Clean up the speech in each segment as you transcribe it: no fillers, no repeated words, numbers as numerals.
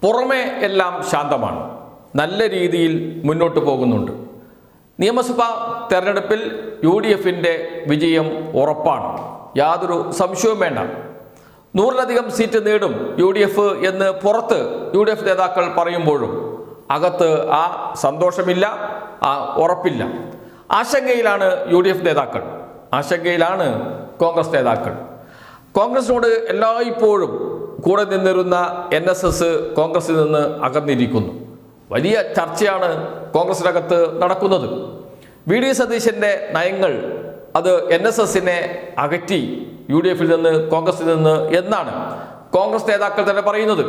പുറമെ എല്ലാം ശാന്തമാണ്, നല്ല രീതിയിൽ മുന്നോട്ട് പോകുന്നുണ്ട്. നിയമസഭാ തെരഞ്ഞെടുപ്പിൽ UDFിൻ്റെ വിജയം ഉറപ്പാണ്, യാതൊരു സംശയവും വേണ്ട. 100-ലധികം സീറ്റ് നേടും UDF എന്ന് പുറത്ത് UDF നേതാക്കൾ പറയുമ്പോഴും അകത്ത് ആ സന്തോഷമില്ല, ആ ഉറപ്പില്ല. ആശങ്കയിലാണ് UDF നേതാക്കൾ, ആശങ്കയിലാണ് കോൺഗ്രസ് നേതാക്കൾ. കോൺഗ്രസിനോട് എല്ലായ്പ്പോഴും കൂടെ നിന്നിരുന്ന NSS കോൺഗ്രസിൽ നിന്ന് അകന്നിരിക്കുന്നു. വലിയ ചർച്ചയാണ് കോൺഗ്രസിനകത്ത് നടക്കുന്നത്. VD സതീശൻ്റെ നയങ്ങൾ അത് NSSനെ അകറ്റി UDFിൽ നിന്ന്, കോൺഗ്രസിൽ നിന്ന് എന്നാണ് കോൺഗ്രസ് നേതാക്കൾ തന്നെ പറയുന്നത്.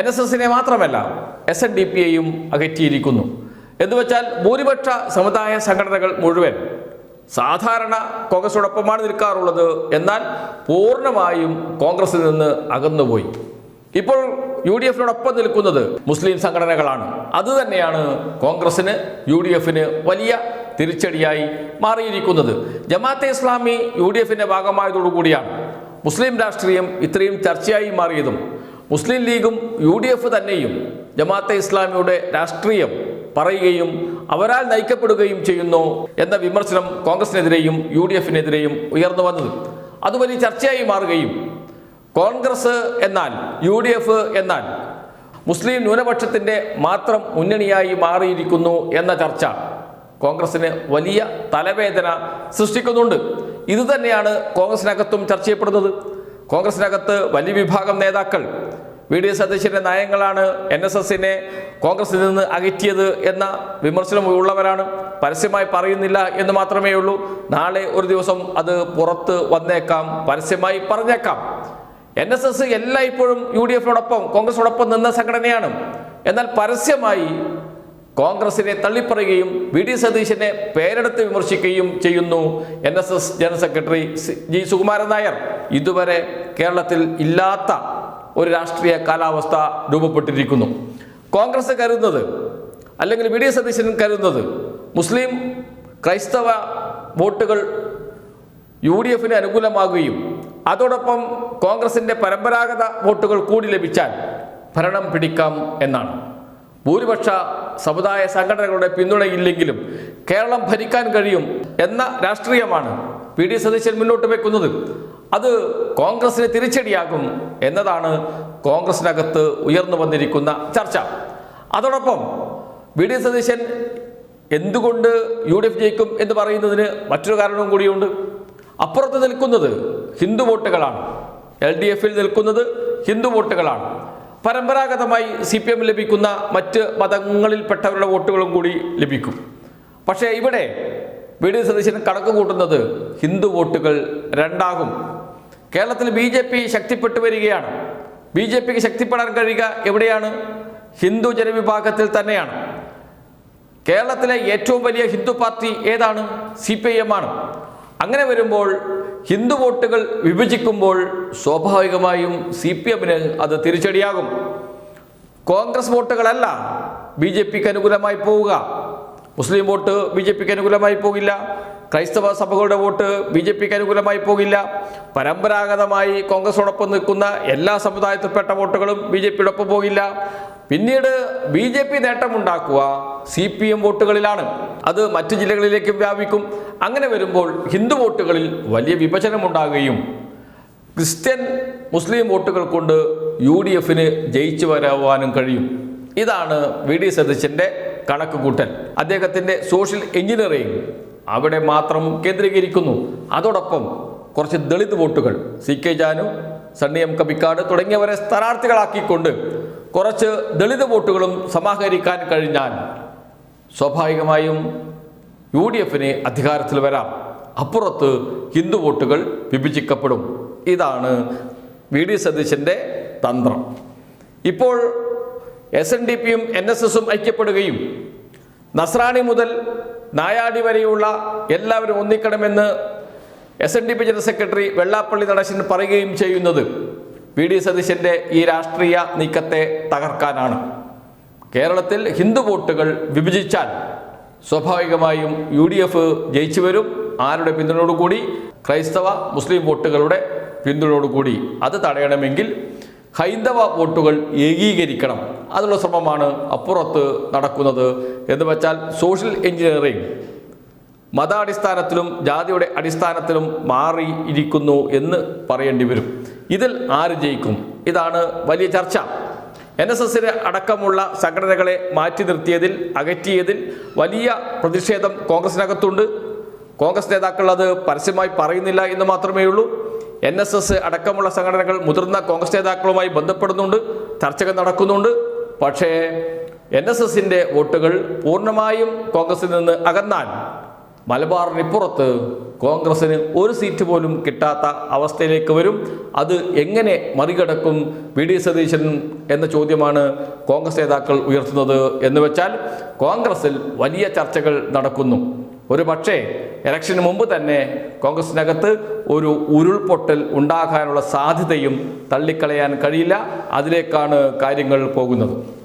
NSSനെ മാത്രമല്ല SNDPയെയും അകറ്റിയിരിക്കുന്നു. എന്നുവെച്ചാൽ ഭൂരിപക്ഷ സമുദായ സംഘടനകൾ മുഴുവൻ സാധാരണ കോൺഗ്രസിനോടൊപ്പമാണ് നിൽക്കാറുള്ളത്, എന്നാൽ പൂർണ്ണമായും കോൺഗ്രസിൽ നിന്ന് അകന്നുപോയി. ഇപ്പോൾ UDFിനോടൊപ്പം നിൽക്കുന്നത് മുസ്ലിം സംഘടനകളാണ്. അതുതന്നെയാണ് കോൺഗ്രസിന്, UDFിന് വലിയ തിരിച്ചടിയായി മാറിയിരിക്കുന്നത്. ജമാഅത്തെ ഇസ്ലാമി UDFിൻ്റെ ഭാഗമായതോടുകൂടിയാണ് മുസ്ലിം രാഷ്ട്രീയം ഇത്രയും ചർച്ചയായി മാറിയതും മുസ്ലിം ലീഗും UDF തന്നെയും ജമാഅത്തെ ഇസ്ലാമിയുടെ രാഷ്ട്രീയം പറയുകയും അവരാൽ നയിക്കപ്പെടുകയും ചെയ്യുന്നു എന്ന വിമർശനം കോൺഗ്രസിനെതിരെയും UDFിനെതിരെയും ഉയർന്നു വന്നത്. അത് വലിയ ചർച്ചയായി മാറുകയും കോൺഗ്രസ് എന്നാൽ, UDF എന്നാൽ മുസ്ലിം ന്യൂനപക്ഷത്തിൻ്റെ മാത്രം മുന്നണിയായി മാറിയിരിക്കുന്നു എന്ന ചർച്ച കോൺഗ്രസിന് വലിയ തലവേദന സൃഷ്ടിക്കുന്നുണ്ട്. ഇതുതന്നെയാണ് കോൺഗ്രസിനകത്തും ചർച്ച ചെയ്യപ്പെടുന്നത്. കോൺഗ്രസിനകത്ത് വലിയ വിഭാഗം നേതാക്കൾ VD സതീശൻ്റെ നയങ്ങളാണ് NSSനെ കോൺഗ്രസിൽ നിന്ന് അകറ്റിയത് എന്ന വിമർശനം ഉള്ളവരാണ്. പരസ്യമായി പറയുന്നില്ല എന്ന് മാത്രമേ ഉള്ളൂ. നാളെ ഒരു ദിവസം അത് പുറത്ത് വന്നേക്കാം, പരസ്യമായി പറഞ്ഞേക്കാം. NSS എല്ലായ്പ്പോഴും UDFിനോടൊപ്പം, കോൺഗ്രസിനോടൊപ്പം നിന്ന സംഘടനയാണ്. എന്നാൽ പരസ്യമായി കോൺഗ്രസിനെ തള്ളിപ്പറയുകയും VD സതീശനെ പേരെടുത്ത് വിമർശിക്കുകയും ചെയ്യുന്നു NSS general secretary G Sukumaran Nair. ഇതുവരെ കേരളത്തിൽ ഇല്ലാത്ത ഒരു രാഷ്ട്രീയ കാലാവസ്ഥ രൂപപ്പെട്ടിരിക്കുന്നു. കോൺഗ്രസ് കരുതുന്നത്, അല്ലെങ്കിൽ VD സതീശൻ കരുതുന്നത്, മുസ്ലിം ക്രൈസ്തവ വോട്ടുകൾ UDFിന് അനുകൂലമാകുകയും അതോടൊപ്പം കോൺഗ്രസിൻ്റെ പരമ്പരാഗത വോട്ടുകൾ കൂടി ലഭിച്ചാൽ ഭരണം പിടിക്കാം എന്നാണ്. ഭൂരിപക്ഷ സമുദായ സംഘടനകളുടെ പിന്തുണയില്ലെങ്കിലും കേരളം ഭരിക്കാൻ കഴിയും എന്ന രാഷ്ട്രീയമാണ് VD സതീശൻ മുന്നോട്ട് വെക്കുന്നത്. അത് കോൺഗ്രസിന് തിരിച്ചടിയാകും എന്നതാണ് കോൺഗ്രസിനകത്ത് ഉയർന്നു വന്നിരിക്കുന്ന ചർച്ച. അതോടൊപ്പം VD സതീശൻ എന്തുകൊണ്ട് UDF ജയിക്കും എന്ന് പറയുന്നതിന് മറ്റൊരു കാരണവും കൂടിയുണ്ട്. അപ്പുറത്ത് നിൽക്കുന്നത് ഹിന്ദു വോട്ടുകളാണ്, LDFിൽ നിൽക്കുന്നത് ഹിന്ദു വോട്ടുകളാണ്. പരമ്പരാഗതമായി CPM ലഭിക്കുന്ന മറ്റ് മതങ്ങളിൽപ്പെട്ടവരുടെ വോട്ടുകളും കൂടി ലഭിക്കും. പക്ഷേ ഇവിടെ VD സതീശൻ കണക്ക് കൂട്ടുന്നത് ഹിന്ദു വോട്ടുകൾ രണ്ടാകും. കേരളത്തിൽ BJP ശക്തിപ്പെട്ടു വരികയാണ്. BJPക്ക് ശക്തിപ്പെടാൻ കഴിയുക എവിടെയാണ്? ഹിന്ദു ജനവിഭാഗത്തിൽ തന്നെയാണ്. കേരളത്തിലെ ഏറ്റവും വലിയ ഹിന്ദു പാർട്ടി ഏതാണ്? CPIM ആണ്. അങ്ങനെ വരുമ്പോൾ ഹിന്ദു വോട്ടുകൾ വിഭജിക്കുമ്പോൾ സ്വാഭാവികമായും CPMന് അത് തിരിച്ചടിയാകും. കോൺഗ്രസ് വോട്ടുകളല്ല BJPക്ക് അനുകൂലമായി പോവുക. മുസ്ലിം വോട്ട് BJPക്ക് അനുകൂലമായി പോകില്ല. ക്രൈസ്തവ സഭകളുടെ വോട്ട് BJPക്ക് അനുകൂലമായി പോകില്ല. പരമ്പരാഗതമായി കോൺഗ്രസിനോടൊപ്പം നിൽക്കുന്ന എല്ലാ സമുദായത്തിൽപ്പെട്ട വോട്ടുകളും BJPയോടൊപ്പം പോകില്ല. പിന്നീട് BJP നേട്ടമുണ്ടാക്കുക CPM വോട്ടുകളിലാണ്. അത് മറ്റു ജില്ലകളിലേക്കും വ്യാപിക്കും. അങ്ങനെ വരുമ്പോൾ ഹിന്ദു വോട്ടുകളിൽ വലിയ വിഭജനമുണ്ടാകുകയും ക്രിസ്ത്യൻ മുസ്ലിം വോട്ടുകൾ കൊണ്ട് UDFിന് ജയിച്ചു വരാനും കഴിയും. ഇതാണ് VD സതീശൻ്റെ കണക്ക് കൂട്ടൽ. അദ്ദേഹത്തിൻ്റെ സോഷ്യൽ എഞ്ചിനീയറിംഗ് അവിടെ മാത്രം കേന്ദ്രീകരിക്കുന്നു. അതോടൊപ്പം കുറച്ച് ദളിത് വോട്ടുകൾ CK ജാനു, സണ്ണി M കബിക്കാട് തുടങ്ങിയവരെ സ്ഥാനാർത്ഥികളാക്കിക്കൊണ്ട് കുറച്ച് ദളിത് വോട്ടുകളും സമാഹരിക്കാൻ കഴിഞ്ഞാൽ സ്വാഭാവികമായും UDFിന് അധികാരത്തിൽ വരാം. അപ്പുറത്ത് ഹിന്ദു വോട്ടുകൾ വിഭജിക്കപ്പെടും. ഇതാണ് VD സതീശൻ്റെ തന്ത്രം. ഇപ്പോൾ SNDPയും NSSും ഐക്യപ്പെടുകയും നസ്രാണി മുതൽ നായാടി വരെയുള്ള എല്ലാവരും ഒന്നിക്കണമെന്ന് SNDP general secretary Vellappally Natesan പറയുകയും ചെയ്യുന്നത് VD സതീശൻ്റെ ഈ രാഷ്ട്രീയ നീക്കത്തെ തകർക്കാനാണ്. കേരളത്തിൽ ഹിന്ദു വോട്ടുകൾ വിഭജിച്ചാൽ സ്വാഭാവികമായും UDF ജയിച്ചു വരും. ആരുടെ പിന്തുണയോടുകൂടി? ക്രൈസ്തവ മുസ്ലിം വോട്ടുകളുടെ പിന്തുണയോടുകൂടി. അത് തടയണമെങ്കിൽ ഹൈന്ദവ വോട്ടുകൾ ഏകീകരിക്കണം. അതിനുള്ള ശ്രമമാണ് അപ്പുറത്ത് നടക്കുന്നത്. എന്ന് വെച്ചാൽ സോഷ്യൽ എഞ്ചിനീയറിംഗ് മതാടിസ്ഥാനത്തിലും ജാതിയുടെ അടിസ്ഥാനത്തിലും മാറിയിരിക്കുന്നു എന്ന് പറയേണ്ടി വരും. ഇതിൽ ആര് ജയിക്കും? ഇതാണ് വലിയ ചർച്ച. NSSനെ അടക്കമുള്ള സംഘടനകളെ മാറ്റി നിർത്തിയതിൽ, അകറ്റിയതിൽ വലിയ പ്രതിഷേധം കോൺഗ്രസിനകത്തുണ്ട്. കോൺഗ്രസ് നേതാക്കൾ അത് പരസ്യമായി പറയുന്നില്ല എന്ന് മാത്രമേ ഉള്ളൂ. NSS അടക്കമുള്ള സംഘടനകൾ മുതിർന്ന കോൺഗ്രസ് നേതാക്കളുമായി ബന്ധപ്പെടുന്നുണ്ട്, ചർച്ചകൾ നടക്കുന്നുണ്ട്. പക്ഷേ NSSന്റെ വോട്ടുകൾ പൂർണ്ണമായും കോൺഗ്രസിൽ നിന്ന് അകന്നാൽ മലബാറിനിപ്പുറത്ത് കോൺഗ്രസിന് ഒരു സീറ്റ് പോലും കിട്ടാത്ത അവസ്ഥയിലേക്ക് വരും. അത് എങ്ങനെ മറികടക്കും VD സതീശൻ എന്ന ചോദ്യമാണ് കോൺഗ്രസ് നേതാക്കൾ ഉയർത്തുന്നത്. എന്ന് വെച്ചാൽ കോൺഗ്രസിൽ വലിയ ചർച്ചകൾ നടക്കുന്നു. ഒരു പക്ഷേ ഇലക്ഷന് മുമ്പ് തന്നെ കോൺഗ്രസിനകത്ത് ഒരു ഉരുൾപൊട്ടൽ ഉണ്ടാകാനുള്ള സാധ്യതയും തള്ളിക്കളയാൻ കഴിയില്ല. അതിലേക്കാണ് കാര്യങ്ങൾ പോകുന്നത്.